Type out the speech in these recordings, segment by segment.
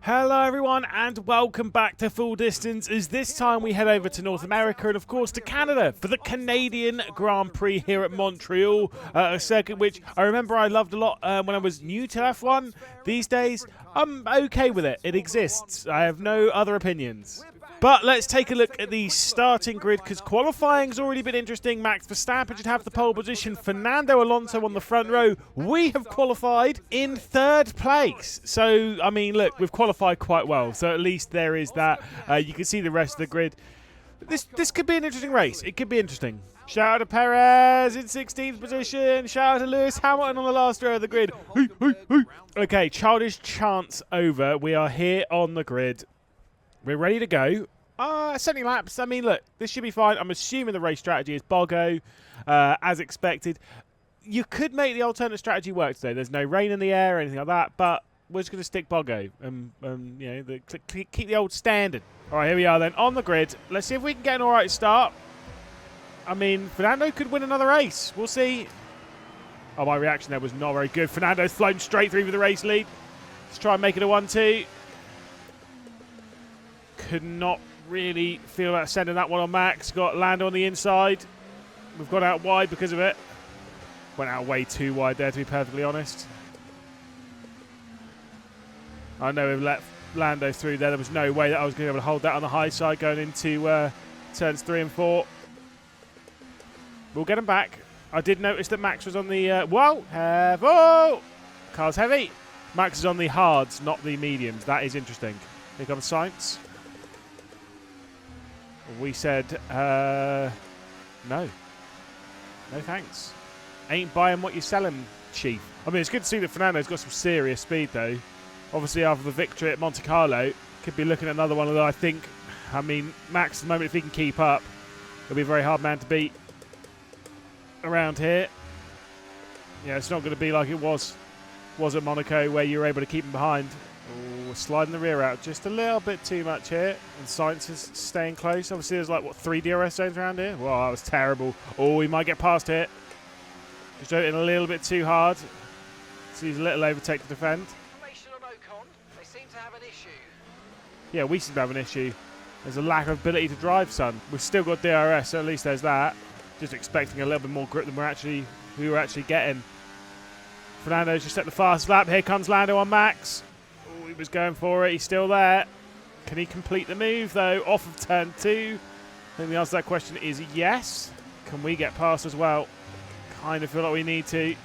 Hello everyone and welcome back to Full Distance, as this time we head over to North America and of course to Canada for the Canadian Grand Prix here at Montreal, a circuit which I remember I loved a lot when I was new to F1. These days I'm okay with it, it exists, I have no other opinions. But let's take a look at the starting grid, because qualifying's already been interesting. Max Verstappen should have the pole position. Fernando Alonso on the front row. We have qualified in third place. So, I mean, look, we've qualified quite well. So at least there is that. You can see the rest of the grid. This could be an interesting race. It could be interesting. Shout out to Perez in 16th position. Shout out to Lewis Hamilton on the last row of the grid. Okay, childish chance over. We are here on the grid. We're ready to go. 70 laps. I mean, look, this should be fine. I'm assuming the race strategy is Boggo, as expected. You could make the alternate strategy work today. There's no rain in the air or anything like that, but we're just going to stick Boggo and you know, keep the old standard. All right, here we are then on the grid. Let's see if we can get an all right start. I mean, Fernando could win another race. We'll see. Oh, my reaction there was not very good. Fernando's flown straight through for the race lead. Let's try and make it a 1-2. Could not really feel about sending that one on Max. Got Lando on the inside. We've gone out wide because of it. Went out way too wide there, to be perfectly honest. I know we've let Lando through there. There was no way that I was going to be able to hold that on the high side going into turns 3 and 4. We'll get him back. I did notice that Max was on the... whoa! Car's heavy. Max is on the hards, not the mediums. That is interesting. Here comes Sainz. We said, no. No thanks. Ain't buying what you're selling, chief. I mean, it's good to see that Fernando's got some serious speed, though. Obviously, after the victory at Monte Carlo, could be looking at another one, although I think, I mean, Max, at the moment, if he can keep up, he'll be a very hard man to beat around here. Yeah, it's not going to be like it was at Monaco, where you were able to keep him behind. Ooh, sliding the rear out just a little bit too much here. And Sainz is staying close. Obviously, there's like, what, 3 DRS zones around here? Well, that was terrible. Oh, we might get past here. Just drove it in a little bit too hard. So he's a little overtake to defend. They seem to have an issue. Yeah, we seem to have an issue. There's a lack of ability to drive, son. We've still got DRS, so at least there's that. Just expecting a little bit more grip than we were actually getting. Fernando's just set the fast lap. Here comes Lando on Max. He was going for it. He's still there. Can he complete the move, though? Off of turn 2. I think the answer to that question is yes. Can we get past as well? Kind of feel like we need to.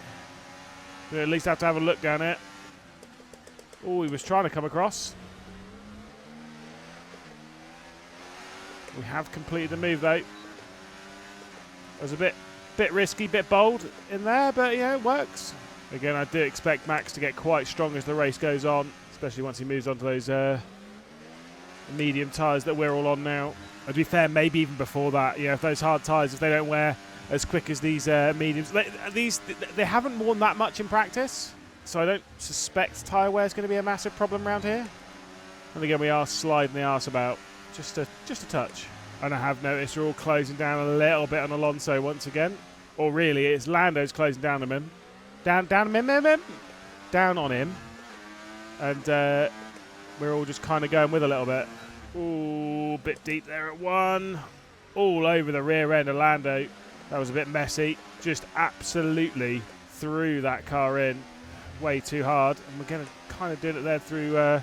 We at least have to have a look down it. Oh, he was trying to come across. We have completed the move, though. It was a bit risky, bit bold in there, but, yeah, it works. Again, I do expect Max to get quite strong as the race goes on, especially once he moves on to those medium tyres that we're all on now. And to be fair, maybe even before that, you know, if those hard tyres, if they don't wear as quick as these mediums, they haven't worn that much in practice, so I don't suspect tyre wear is going to be a massive problem around here. And again, we are sliding the arse about just a touch. And I have noticed we're all closing down a little bit on Alonso once again, or really, it's Lando's closing down on him. Down on him. And we're all just kind of going with a little bit. Ooh, bit deep there at 1. All over the rear end of Lando. That was a bit messy. Just absolutely threw that car in way too hard. And we're going to kind of do it there through the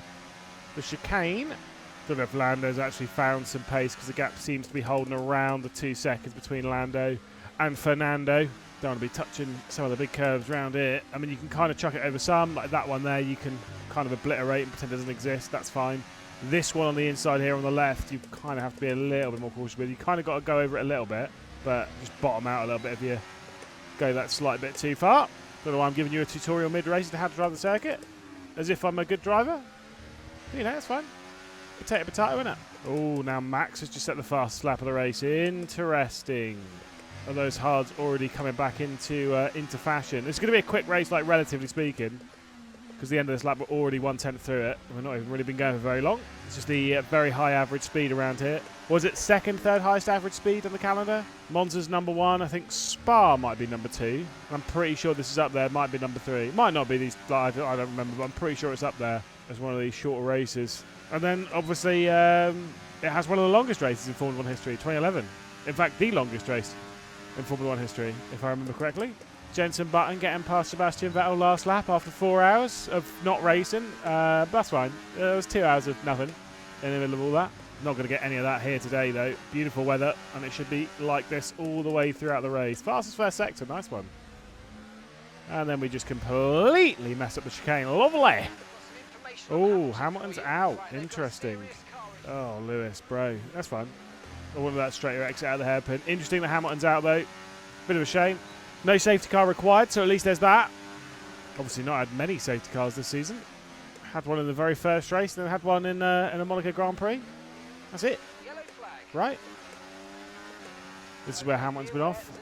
chicane. Don't know if Lando's actually found some pace, because the gap seems to be holding around the 2 seconds between Lando and Fernando. Don't want to be touching some of the big curves around here. I mean, you can kind of chuck it over some, like that one there, you can kind of obliterate and pretend it doesn't exist. That's fine. This one on the inside here on the left, you kind of have to be a little bit more cautious with. You kind of got to go over it a little bit, but just bottom out a little bit if you go that slight bit too far. Don't know why I'm giving you a tutorial mid-race as to how to drive the circuit, as if I'm a good driver. You know, it's fine. Potato, innit? Oh, now Max has just set the fastest lap of the race. Interesting. Are those hards already coming back into fashion? It's going to be a quick race, like, relatively speaking, because the end of this lap we're already 1/10 through it. We've not even really been going for very long. It's just the very high average speed around here. Was it second, third highest average speed on the calendar? Monza's number 1. I think Spa might be number 2. I'm pretty sure this is up there. Might be number 3. Might not be these. I don't remember, but I'm pretty sure it's up there. as one of these shorter races. And then, obviously, it has one of the longest races in Formula 1 history, 2011. In fact, the longest race in Formula 1 history, if I remember correctly. Jenson Button getting past Sebastian Vettel last lap after 4 hours of not racing. But that's fine. It was 2 hours of nothing in the middle of all that. Not going to get any of that here today, though. Beautiful weather, and it should be like this all the way throughout the race. Fastest first sector, nice one. And then we just completely mess up the chicane. Lovely. Oh, Hamilton's out. Interesting. Oh, Lewis, bro. That's fine. I wanted that straighter exit out of the hairpin. Interesting that Hamilton's out, though. Bit of a shame. No safety car required, so at least there's that. Obviously not had many safety cars this season. Had one in the very first race, and then had one in a Monaco Grand Prix. That's it. Right. This is where Hamilton's been off.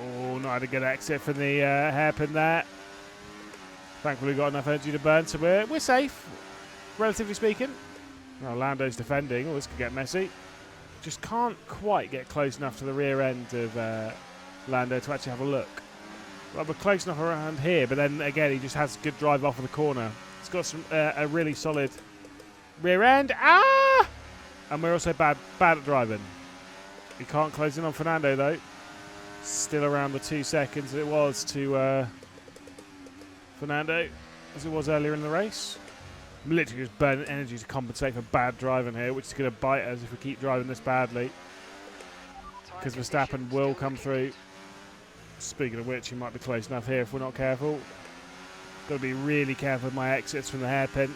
Oh, not had a good exit from the hairpin there. Thankfully, we've got enough energy to burn, so we're safe, relatively speaking. Well, Lando's defending. Oh, this could get messy. Just can't quite get close enough to the rear end of Lando to actually have a look. Well, we're close enough around here, but then again, he just has good drive off of the corner. He's got some a really solid rear end. Ah! And we're also bad at driving. We can't close in on Fernando, though. Still around the 2 seconds that it was to Fernando, as it was earlier in the race. I'm literally just burning energy to compensate for bad driving here, which is going to bite us if we keep driving this badly. Because Verstappen will come through. Speaking of which, he might be close enough here if we're not careful. Got to be really careful with my exits from the hairpin.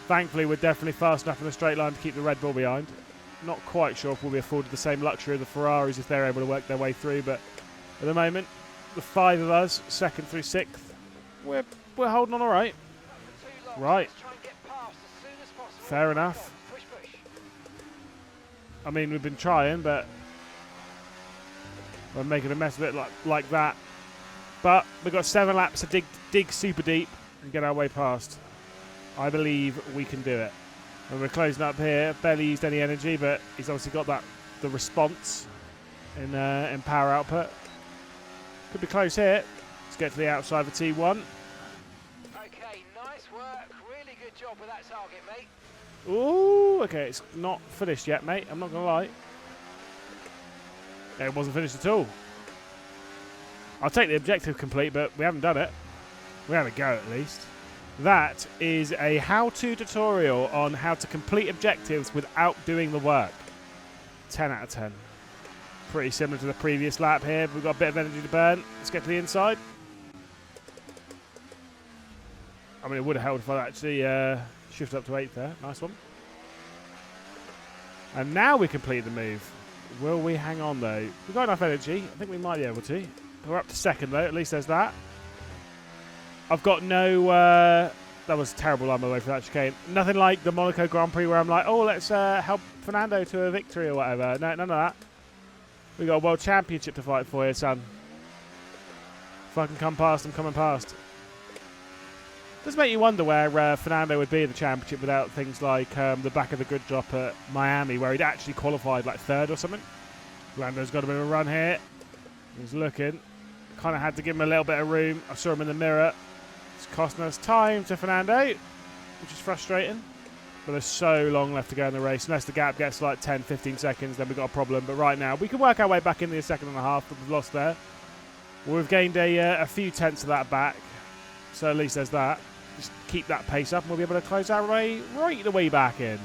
Thankfully, we're definitely fast enough in the straight line to keep the Red Bull behind. Not quite sure if we'll be afforded the same luxury of the Ferraris if they're able to work their way through, but at the moment, the 5 of us, 2nd through 6th, we're holding on all right. Right. Fair enough. I mean, we've been trying, but we're making a mess of it like that. But we've got 7 laps to dig super deep and get our way past. I believe we can do it. And we're closing up here. Barely used any energy, but he's obviously got the response in power output. Could be close here. Let's get to the outside of T1. Okay, nice work. Really good job with that target, mate. Ooh, okay, it's not finished yet, mate. I'm not going to lie. It wasn't finished at all. I'll take the objective complete, but we haven't done it. We had a go at least. That is a how-to tutorial on how to complete objectives without doing the work. 10 out of 10. Pretty similar to the previous lap here. We've got a bit of energy to burn. Let's get to the inside. I mean, it would have helped if I actually shifted up to 8th there. Nice one. And now we complete the move. Will we hang on, though? We've got enough energy. I think we might be able to. We're up to 2nd, though. At least there's that. I've got no... that was a terrible line, by the way, for that chicane. Nothing like the Monaco Grand Prix where I'm like, oh, let's help Fernando to a victory or whatever. No, none of that. We got a world championship to fight for here, son. If I can come past, I'm coming past. Does make you wonder where Fernando would be in the championship without things like the back of the grid drop at Miami, where he'd actually qualified like 3rd or something. Lando's got a bit of a run here. He's looking. Kind of had to give him a little bit of room. I saw him in the mirror. It's costing us time to Fernando, which is frustrating. But there's so long left to go in the race. Unless the gap gets like 10, 15 seconds, then we've got a problem. But right now, we can work our way back into the 2nd and a half that we've lost there. We've gained a few tenths of that back. So at least there's that. Just keep that pace up and we'll be able to close our way right the way back in.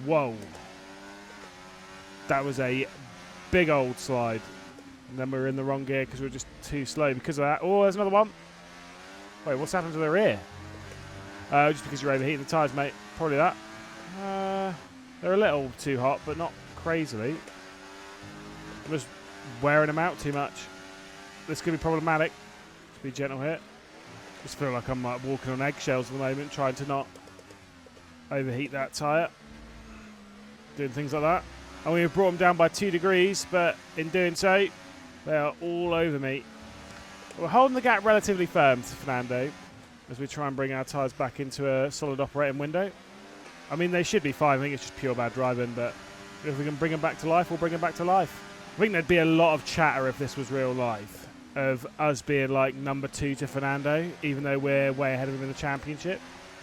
Whoa. That was a big old slide. And then we were in the wrong gear because we were just too slow because of that. Oh, there's another one. Wait, what's happened to the rear? Just because you're overheating the tyres, mate. Probably that. They're a little too hot, but not crazily. I'm just wearing them out too much. This could be problematic. Just be gentle here. Just feel like I'm like walking on eggshells at the moment, trying to not overheat that tyre. Doing things like that. And we've brought them down by 2 degrees, but in doing so, they are all over me. We're holding the gap relatively firm to Fernando as we try and bring our tyres back into a solid operating window. I mean, they should be fine. I think it's just pure bad driving, but if we can bring them back to life, we'll bring them back to life. I think there'd be a lot of chatter if this was real life. of us being like number 2 to Fernando, even though we're way ahead of him in the championship.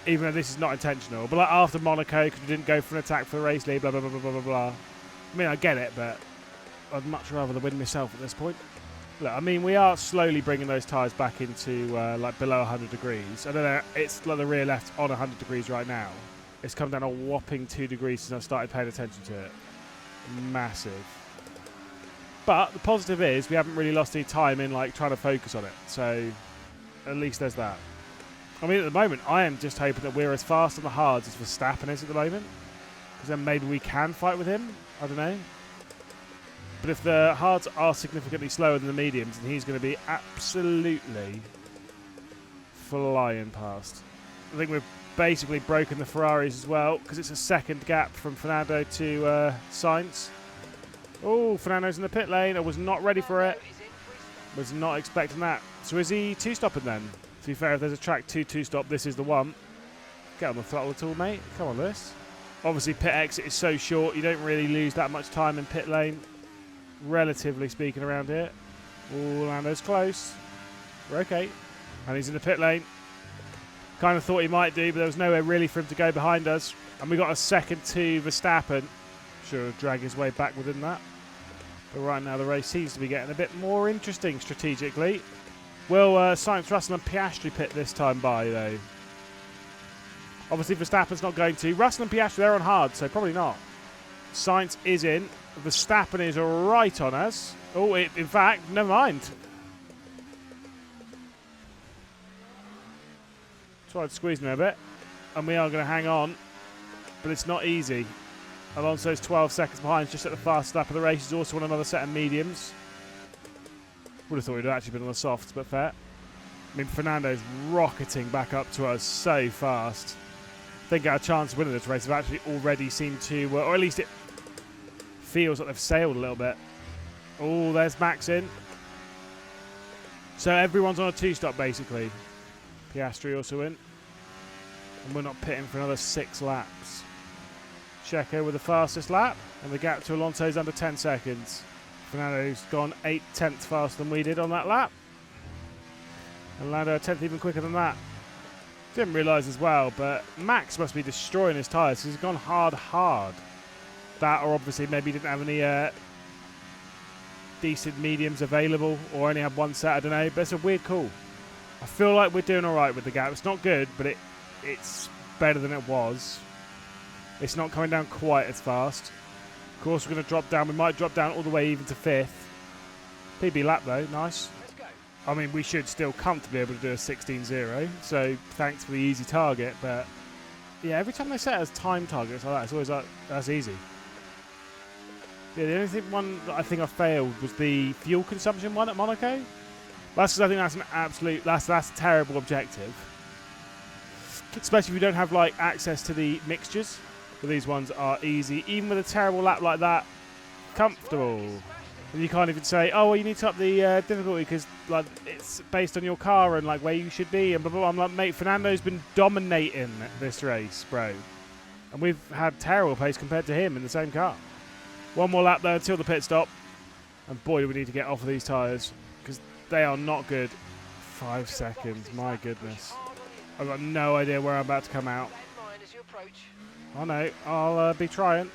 Even though this is not intentional. But like after Monaco, because we didn't go for an attack for the race lead, blah, blah, blah, blah, blah, blah, blah. I mean, I get it, but I'd much rather win myself at this point. Look, I mean, we are slowly bringing those tyres back into like below 100 degrees. I don't know, it's like the rear left's on 100 degrees right now. It's come down a whopping 2 degrees since I started paying attention to it. Massive. But the positive is we haven't really lost any time in like trying to focus on it. So at least there's that. I mean, at the moment, I am just hoping that we're as fast on the hards as Verstappen is at the moment. Because then maybe we can fight with him. I don't know. But if the hards are significantly slower than the mediums, then he's going to be absolutely flying past. I think we've basically broken the Ferraris as well, because it's a second gap from Fernando to Sainz. Oh, Fernando's in the pit lane. I was not ready for it. Was not expecting that. So is he two-stopping then? To be fair, if there's a track 2-2-stop, this is the one. Get on the throttle at all, mate. Come on, Lewis. Obviously, pit exit is so short, you don't really lose that much time in pit lane, relatively speaking, around here. Oh, Lando's close. We're okay. And he's in the pit lane. Kind of thought he might do, but there was nowhere really for him to go behind us. And we got a second to Verstappen. Sure, he'll drag his way back within that. But right now, the race seems to be getting a bit more interesting strategically. Will Sainz, Russell and Piastri pit this time by, though? Obviously, Verstappen's not going to. Russell and Piastri, they're on hard, so probably not. Sainz is in. Verstappen is right on us. Oh, in fact, never mind. Tried to squeeze me a bit. And we are going to hang on. But it's not easy. Alonso's 12 seconds behind, just at the fastest lap of the race. He's also on another set of mediums. Would have thought he'd actually been on the softs, but fair. I mean, Fernando's rocketing back up to us so fast. I think our chance of winning this race have actually already seemed to, or at least it feels like they've sailed a little bit. Oh, there's Max in. So everyone's on a 2-stop, basically. Piastri also in. And we're not pitting for another 6 laps. Checo with the fastest lap, and the gap to Alonso is under 10 seconds. Fernando's gone 8/10 faster than we did on that lap. And Lando a 10th even quicker than that. Didn't realise as well, but Max must be destroying his tyres because he's gone hard. That, or obviously maybe he didn't have any decent mediums available, or only had one set, I don't know. But it's a weird call. I feel like we're doing alright with the gap. It's not good, but it's better than it was. It's not coming down quite as fast. Of course, we're going to drop down. We might drop down all the way even to 5th. PB lap, though. Nice. Let's go. I mean, we should still comfortably be able to do a 16.0. So, thanks for the easy target. But, yeah, every time they set it as time targets like that, it's always like, that's easy. Yeah, the only one that I think I failed was the fuel consumption one at Monaco. That's because I think that's an absolute... That's a terrible objective. Especially if you don't have, like, access to the mixtures. But these ones are easy. Even with a terrible lap like that, comfortable. And you can't even say, oh, well, you need to up the difficulty because like it's based on your car and like where you should be. And blah, blah, blah. I'm like, mate, Fernando's been dominating this race, bro. And we've had terrible pace compared to him in the same car. One more lap, though, until the pit stop. And boy, do we need to get off of these tyres because they are not good. 5 seconds, my goodness. I've got no idea where I'm about to come out. Oh no, I'll be trying.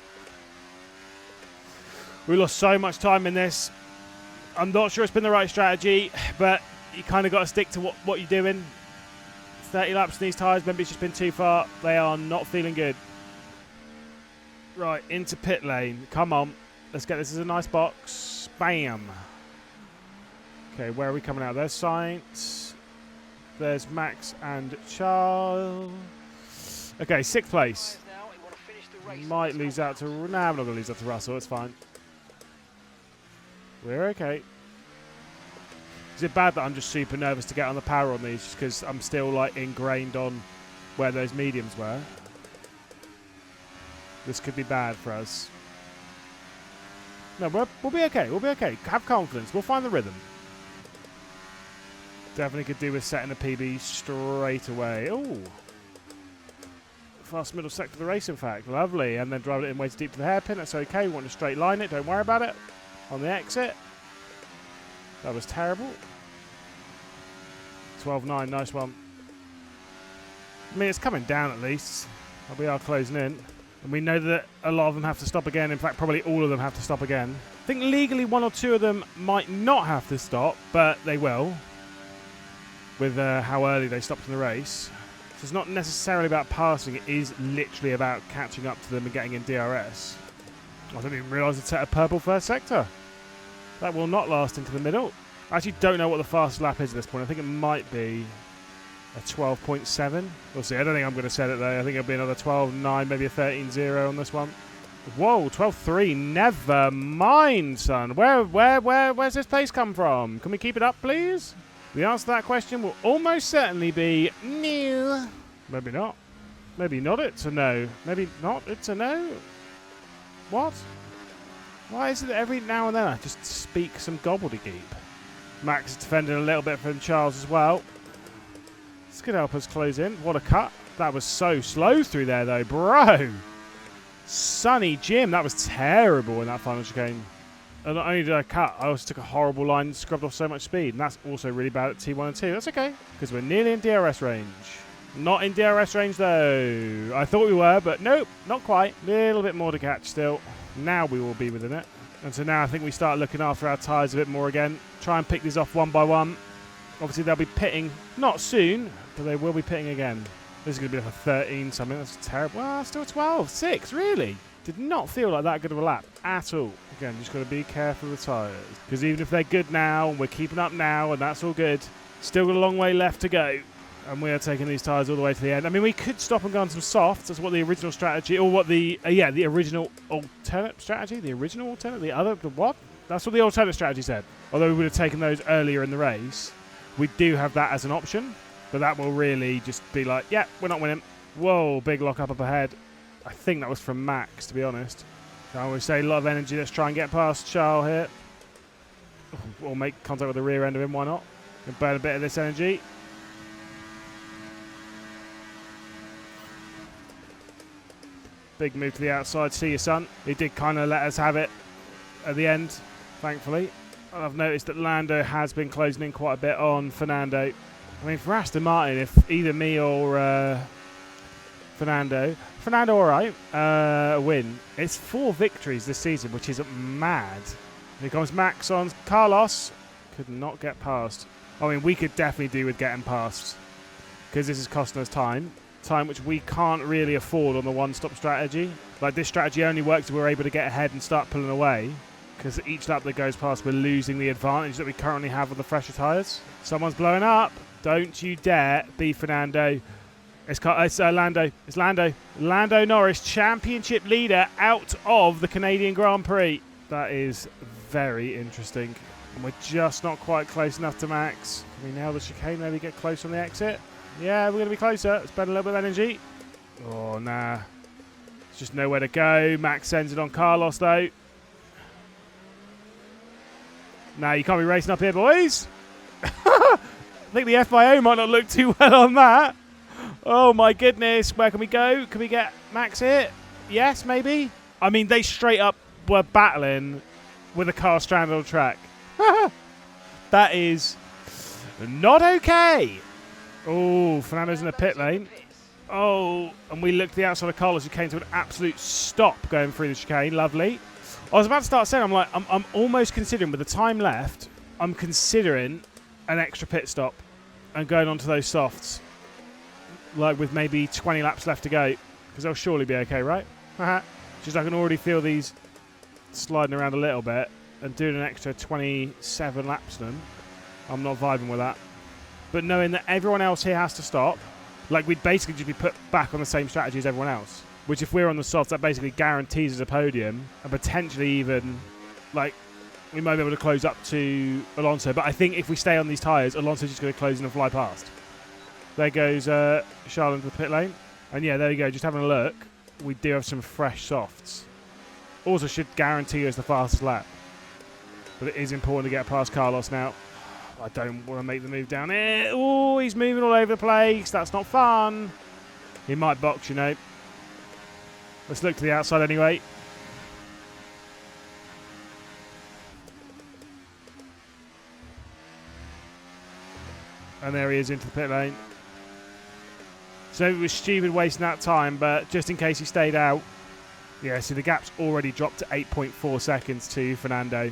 We lost so much time in this. I'm not sure it's been the right strategy, but you kind of got to stick to what you're doing. 30 laps in these tyres, maybe it's just been too far. They are not feeling good. Right, into pit lane. Come on. Let's get this as a nice box. Bam. Okay, where are we coming out? There's Sainz. There's Max and Charles. Okay, 6th place. Might lose out to... Nah, I'm not going to lose out to Russell. It's fine. We're okay. Is it bad that I'm just super nervous to get on the power on these just because I'm still like ingrained on where those mediums were? This could be bad for us. No, we'll be okay. We'll be okay. Have confidence. We'll find the rhythm. Definitely could do with setting a PB straight away. Oh. Fast middle sector of the race, in fact. Lovely. And then drive it in way too deep to the hairpin. That's okay. We want to straight line it. Don't worry about it. On the exit. That was terrible. 12.9, nice one. I mean, it's coming down at least. We are closing in. And we know that a lot of them have to stop again. In fact, probably all of them have to stop again. I think legally 1 or 2 of them might not have to stop, but they will. With how early they stopped in the race. So it's not necessarily about passing. It is literally about catching up to them and getting in DRS. I didn't even realise it set a purple first sector. That will not last into the middle. I actually don't know what the fastest lap is at this point. I think it might be a 12.7. We'll see. I don't think I'm going to set it though. I think it'll be another 12.9, maybe a 13.0 on this one. Whoa, 12.3. Never mind, son. Where's this pace come from? Can we keep it up, please? The answer to that question will almost certainly be no. Maybe not. Maybe not. It's a no. Maybe not. It's a no. What? Why is it that every now and then I just speak some gobbledygook? Max is defending a little bit from Charles as well. This could help us close in. What a cut. That was so slow through there though, bro. Sonny Jim, that was terrible in that final chicane. And not only did I cut, I also took a horrible line and scrubbed off so much speed. And that's also really bad at T1 and 2. That's okay, because we're nearly in DRS range. Not in DRS range though. I thought we were, but nope, not quite. Little bit more to catch still. Now we will be within it. And so now I think we start looking after our tyres a bit more again. Try and pick these off one by one. Obviously they'll be pitting, not soon, but they will be pitting again. This is going to be like a 13 something. That's terrible. Well, still 12. 6, really? Did not feel like that good of a lap at all. Again, just got to be careful with the tyres. Because even if they're good now, and we're keeping up now, and that's all good, still got a long way left to go. And we are taking these tyres all the way to the end. I mean, we could stop and go on some softs. That's what the original strategy, or what the, the original alternate strategy? The original alternate? The what? That's what the alternate strategy said. Although we would have taken those earlier in the race. We do have that as an option. But that will really just be like, yeah, we're not winning. Whoa, big lock up ahead. I think that was from Max, to be honest. I always say a lot of energy. Let's try and get past Charles here. Or make contact with the rear end of him, why not? And burn a bit of this energy. Big move to the outside. See you, son. He did kind of let us have it at the end, thankfully. I've noticed that Lando has been closing in quite a bit on Fernando. I mean, for Aston Martin, if either me or Fernando all right, win, it's 4 victories this season, which is mad. Here comes Max on Carlos. Could not get past. I mean, we could definitely do with getting past, because this is costing us time which we can't really afford on the one-stop strategy. Like, this strategy only works if we're able to get ahead and start pulling away, because each lap that goes past, we're losing the advantage that we currently have with the fresher tyres. Someone's blowing up. Don't you dare be Fernando. It's Lando. It's Lando. Lando Norris, championship leader out of the Canadian Grand Prix. That is very interesting. And we're just not quite close enough to Max. Can we nail the chicane? Maybe get close on the exit? Yeah, we're going to be closer. Spend a little bit of energy. Oh, nah. There's just nowhere to go. Max sends it on Carlos, though. Nah, you can't be racing up here, boys. I think the FIO might not look too well on that. Oh my goodness, where can we go? Can we get Max here? Yes, maybe? I mean, they straight up were battling with a car stranded on track. That is not okay. Oh, Fernando's in the pit lane. Oh, and we looked to the outside of Carlos, who came to an absolute stop going through the chicane. Lovely. I was about to start saying, I'm almost considering, with the time left, I'm considering an extra pit stop and going on to those softs, like with maybe 20 laps left to go, because they'll surely be okay, right? Just I can already feel these sliding around a little bit, and doing an extra 27 laps in them, I'm not vibing with that. But knowing that everyone else here has to stop, like, we'd basically just be put back on the same strategy as everyone else, which if we're on the softs, that basically guarantees us a podium, and potentially even, like, we might be able to close up to Alonso. But I think if we stay on these tyres, Alonso's just going to close in and fly past. There goes Charles into the pit lane. And yeah, there you go. Just having a look. We do have some fresh softs. Also should guarantee us the fastest lap. But it is important to get past Carlos now. I don't want to make the move down here. Oh, he's moving all over the place. That's not fun. He might box, you know. Let's look to the outside anyway. And there he is into the pit lane. So it was stupid wasting that time, but just in case he stayed out. Yeah, see the gap's already dropped to 8.4 seconds to Fernando.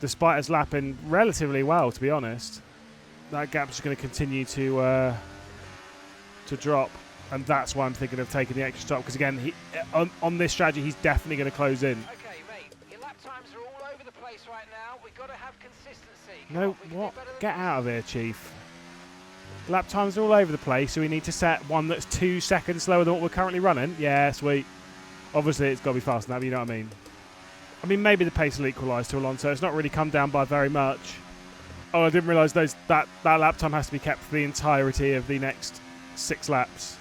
Despite us lapping relatively well, to be honest. That gap's just going to continue to drop. And that's why I'm thinking of taking the extra stop. Because again, on this strategy, he's definitely going to close in. Okay, mate. Your lap times are all over the place right now. We've got to have consistency. No, what? Get out of here, Chief. Lap times are all over the place, so we need to set one that's 2 seconds slower than what we're currently running. Yeah, sweet. Obviously, it's got to be faster than that, but you know what I mean. I mean, maybe the pace will equalise to Alonso. It's not really come down by very much. Oh, I didn't realise that lap time has to be kept for the entirety of the next 6 laps.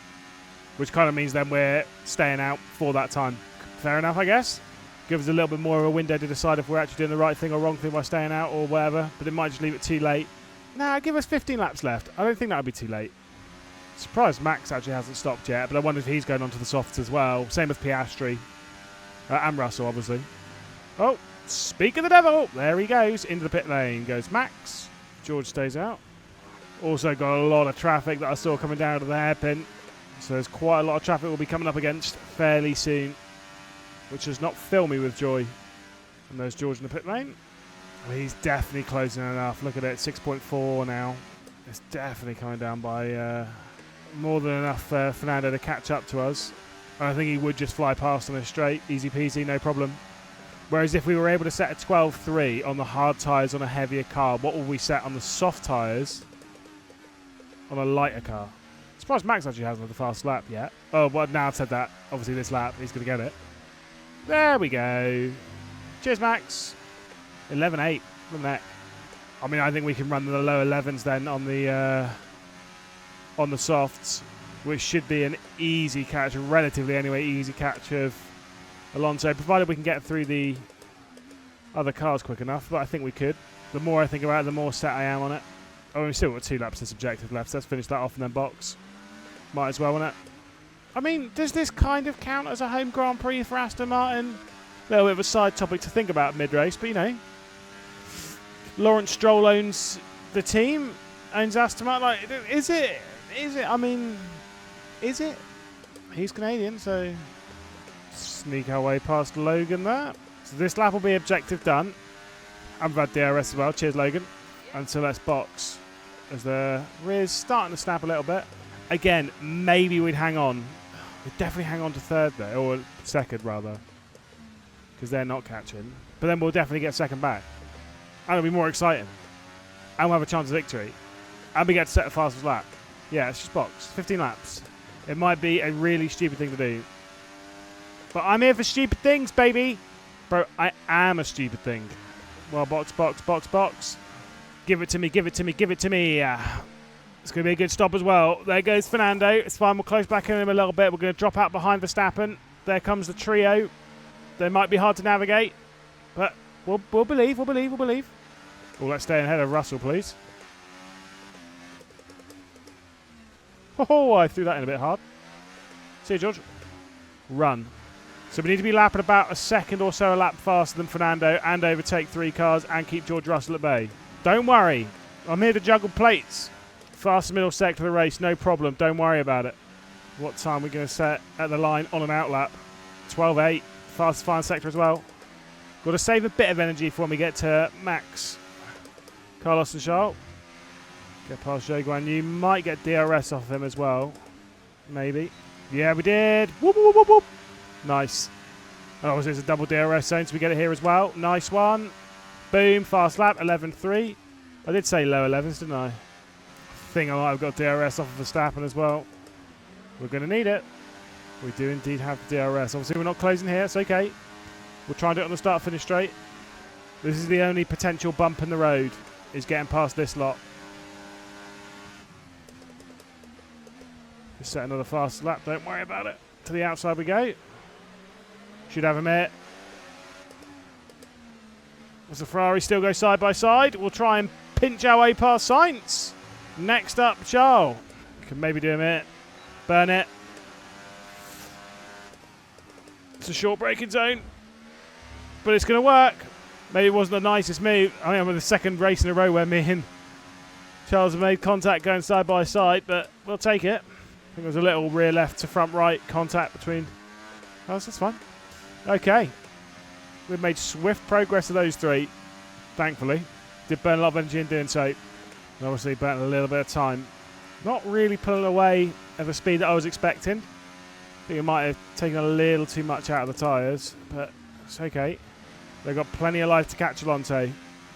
Which kind of means then we're staying out for that time. Fair enough, I guess. Gives us a little bit more of a window to decide if we're actually doing the right thing or wrong thing by staying out or whatever. But it might just leave it too late. Nah, give us 15 laps left. I don't think that would be too late. Surprised Max actually hasn't stopped yet, but I wonder if he's going on to the softs as well. Same with Piastri. And Russell, obviously. Oh, speak of the devil. There he goes. Into the pit lane goes Max. George stays out. Also got a lot of traffic that I saw coming down to the hairpin. So there's quite a lot of traffic we'll be coming up against fairly soon. Which does not fill me with joy. And there's George in the pit lane. Well, he's definitely closing enough. Look at it, 6.4 now. It's definitely coming down by more than enough for Fernando to catch up to us. And I think he would just fly past on a straight. Easy peasy, no problem. Whereas if we were able to set a 12.3 on the hard tyres on a heavier car, what will we set on the soft tyres on a lighter car? I'm surprised Max actually hasn't had the fast lap yet. Oh, well, now I've said that. Obviously this lap, he's going to get it. There we go. Cheers, Max. 11.8 from that. I mean, I think we can run the low 11s then on the softs, which should be an easy catch, relatively anyway, easy catch of Alonso, provided we can get through the other cars quick enough, but I think we could. The more I think about it, the more set I am on it. Oh, we've still got 2 laps of subjective left, so let's finish that off and then box. Might as well, wouldn't it? I mean, does this kind of count as a home Grand Prix for Aston Martin? A little bit of a side topic to think about mid-race, but you know. Lawrence Stroll owns the team, owns Aston Martin. Like, is it? I mean, is it? He's Canadian, so sneak our way past Logan there. So this lap will be objective done. And we've had DRS as well. Cheers, Logan. And so let's box as the rear's starting to snap a little bit. Again, maybe we'd hang on. We'd definitely hang on to third there, or second rather, because they're not catching. But then we'll definitely get second back. And it'll be more exciting. And we'll have a chance of victory. And we get to set the fastest lap. Yeah, it's just box. 15 laps. It might be a really stupid thing to do. But I'm here for stupid things, baby. Bro, I am a stupid thing. Well, box, box, box, box. Give it to me, give it to me, give it to me. It's going to be a good stop as well. There goes Fernando. It's fine. We'll close back in him a little bit. We're going to drop out behind Verstappen. There comes the trio. They might be hard to navigate. But we'll believe, we'll believe, we'll believe. Oh, let's stay ahead of Russell, please. Oh, I threw that in a bit hard. See you, George. Run. So we need to be lapping about a second or so a lap faster than Fernando and overtake 3 cars and keep George Russell at bay. Don't worry. I'm here to juggle plates. Fast middle sector of the race, no problem. Don't worry about it. What time are we going to set at the line on an out lap? 12.8. Fast final sector as well. Got to save a bit of energy for when we get to Max. Carlos and Charles. Get past Zhou Guan Yu. Might get DRS off him as well. Maybe. Yeah, we did. Whoop, whoop, whoop, whoop. Nice. And obviously it's a double DRS zone, so we get it here as well. Nice one. Boom. Fast lap. 11.3. I did say low 11s, didn't I? I think I might have got DRS off of Verstappen as well. We're going to need it. We do indeed have the DRS. Obviously we're not closing here. It's okay. We'll try and do it on the start finish straight. This is the only potential bump in the road, is getting past this lot. Just set another fast lap, don't worry about it. To the outside we go. Should have him here. As the Ferrari still go side by side, we'll try and pinch our way past Sainz. Next up, Charles. Can maybe do him here. Burn it. It's a short braking zone, but it's going to work. Maybe it wasn't the nicest move. I think I'm in the second race in a row where me and Charles have made contact going side by side, but we'll take it. I think there's a little rear left to front right contact between. Oh, that's fine. Okay. We've made swift progress of those three, thankfully. Did burn a lot of energy in doing so. And obviously burnt a little bit of time. Not really pulling away at the speed that I was expecting. I think it might have taken a little too much out of the tyres, but it's okay. They've got plenty of life to catch Alonso.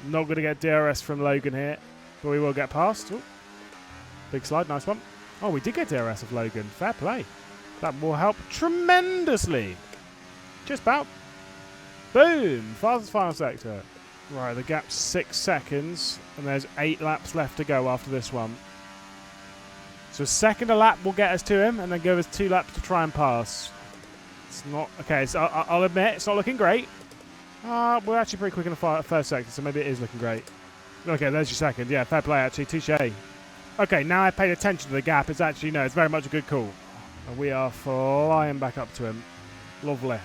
Not going to get DRS from Logan here, but we will get past. Ooh. Big slide, nice one. Oh, we did get DRS of Logan. Fair play. That will help tremendously. Just about. Boom. Fastest final sector. Right, the gap's 6 seconds, and there's 8 laps left to go after this one. So a second a lap will get us to him, and then give us 2 laps to try and pass. It's not... Okay, so I'll admit, it's not looking great. We're actually pretty quick in the first sector, so maybe it is looking great. Okay, there's your second. Yeah, fair play, actually. Touché. Okay, now I paid attention to the gap. It's actually, no, it's very much a good call. And we are flying back up to him. Lovely.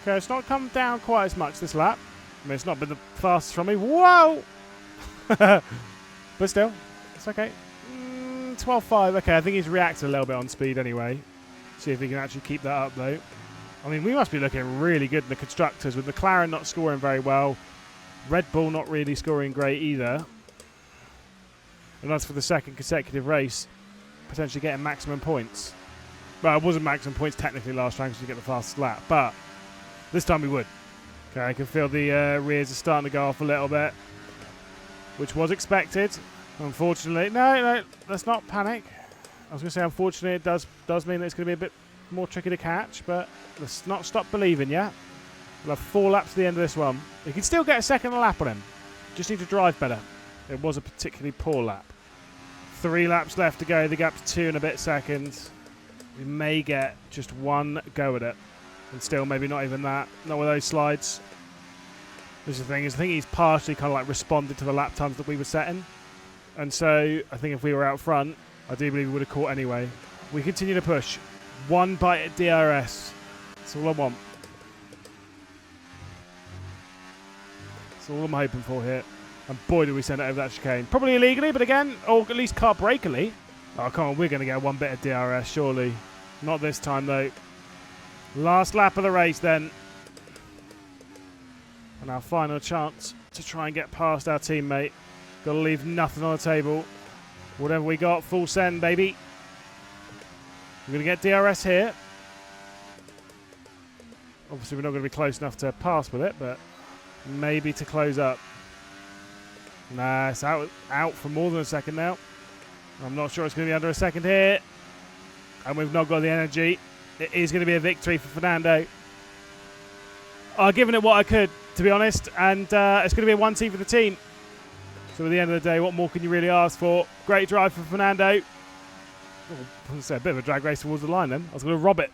Okay, it's not come down quite as much this lap. I mean, it's not been the fastest from me. Whoa! But still, it's okay. 12.5. Okay, I think he's reacted a little bit on speed anyway. See if he can actually keep that up, though. I mean, we must be looking really good in the constructors, with McLaren not scoring very well. Red Bull not really scoring great either. And that's for the second consecutive race, potentially getting maximum points. Well, it wasn't maximum points technically last time because you get the fastest lap, but this time we would. Okay, I can feel the rears are starting to go off a little bit, which was expected. Unfortunately, no, let's not panic. I was going to say, unfortunately, it does mean that it's going to be a bit more tricky to catch, but let's not stop believing yet. We'll have 4 laps to the end of this one. You can still get a second lap on him. Just need to drive better. It was a particularly poor lap. 3 laps left to go. The gap's 2 and a bit seconds. We may get just 1 go at it. And still, maybe not even that. Not with those slides. This is the thing. I think he's partially kind of like responded to the lap times that we were setting. And so, I think if we were out front, I do believe we would have caught anyway. We continue to push. 1 bite at DRS. That's all I want. That's all I'm hoping for here. And boy, did we send it over that chicane. Probably illegally, but again, or at least car breakily. Oh, come on, we're going to get 1 bit of DRS, surely. Not this time, though. Last lap of the race, then. And our final chance to try and get past our teammate. Got to leave nothing on the table. Whatever we got, full send, baby. We're going to get DRS here. Obviously, we're not going to be close enough to pass with it, but maybe to close up. Nah, it's out for more than a second now. I'm not sure it's going to be under a second here. And we've not got the energy. It is going to be a victory for Fernando. I've given it what I could, to be honest. And it's going to be a 1-2 for the team. So at the end of the day, what more can you really ask for? Great drive for Fernando. Oh, a bit of a drag race towards the line then. I was going to rob it.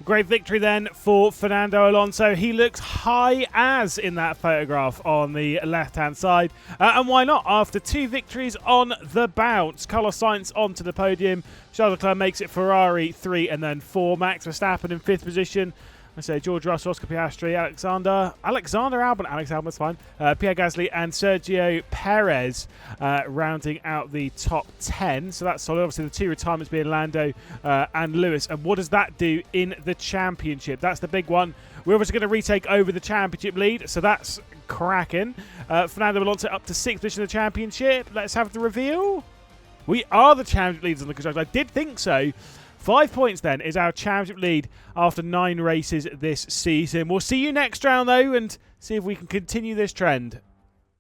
Great victory then for Fernando Alonso. He looks high as in that photograph on the left-hand side. And why not? After 2 victories on the bounce. Carlos Sainz onto the podium. Charles Leclerc makes it Ferrari 3 and then 4. Max Verstappen in 5th position. I say George Russell, Oscar Piastri, Alexander Albon, Alex Albon's fine, Pierre Gasly and Sergio Perez rounding out the top 10. So that's solid. Obviously the 2 retirements being Lando and Lewis. And what does that do in the championship? That's the big one. We're obviously going to retake over the championship lead, so that's cracking. Fernando Alonso up to 6th position in the championship. Let's have the reveal. We are the championship leaders on the construction. I did think so. 5 points then is our championship lead after 9 races this season. We'll see you next round though and see if we can continue this trend.